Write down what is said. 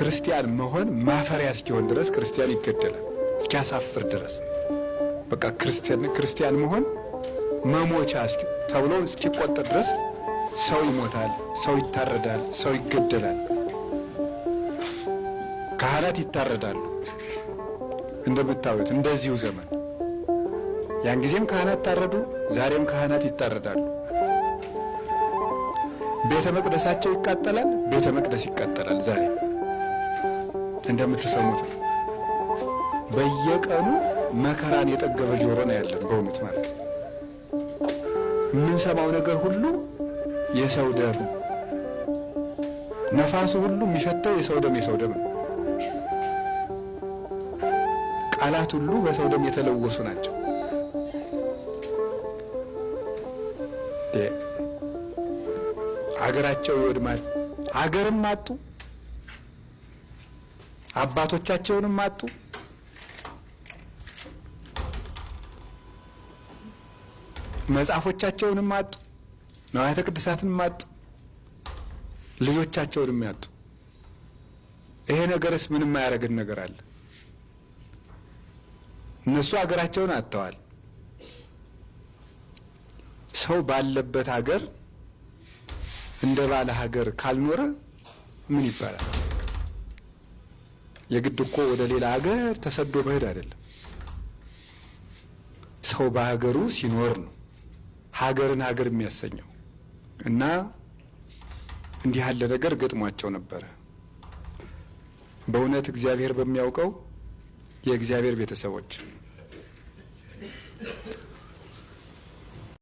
ክርስቲያን መሆን ማፈሪያ እስኪሆን ድረስ ክርስቲያን ይገደላል፣ እስኪያሳፍር ድረስ። በቃ ክርስቲያን መሆን መሞቻ ተብሎ እስኪቆጠር ድረስ ሰው ይሞታል፣ ሰው ይታረዳል፣ ሰው ይገደላል፣ ካህናት ይታረዳሉ። እንደምታዩት እንደዚሁ ዘመን ያን ጊዜም ካህናት ታረዱ፣ ዛሬም ካህናት ይታረዳሉ። ቤተ መቅደሳቸው ይቃጠላል፣ ቤተ መቅደስ ይቃጠላል። ዛሬ እንደምትሰሙት በየቀኑ መከራን የጠገበ ጆሮ ነው ያለን። በእውነት ማለት የምንሰማው ነገር ሁሉ የሰው ደም፣ ነፋሱ ሁሉ የሚሸተው የሰው ደም ነው። ቃላት ሁሉ በሰው ደም የተለወሱ ናቸው። ሀገራቸው ይወድማል። ሀገርም አጡ፣ አባቶቻቸውንም አጡ። መጽሐፎቻቸውንም አጡ፣ ንዋያተ ቅድሳትንም አጡ፣ ልጆቻቸውንም ያጡ። ይሄ ነገርስ ምንም የማያደርገን ነገር አለ? እነሱ ሀገራቸውን አጥተዋል። ሰው ባለበት ሀገር እንደ ባለ ሀገር ካልኖረ ምን ይባላል? የግድ እኮ ወደ ሌላ ሀገር ተሰዶ መሄድ አይደለም። ሰው በሀገሩ ሲኖር ነው ሀገርን ሀገር የሚያሰኘው። እና እንዲህ ያለ ነገር ገጥሟቸው ነበረ። በእውነት እግዚአብሔር በሚያውቀው የእግዚአብሔር ቤተሰቦች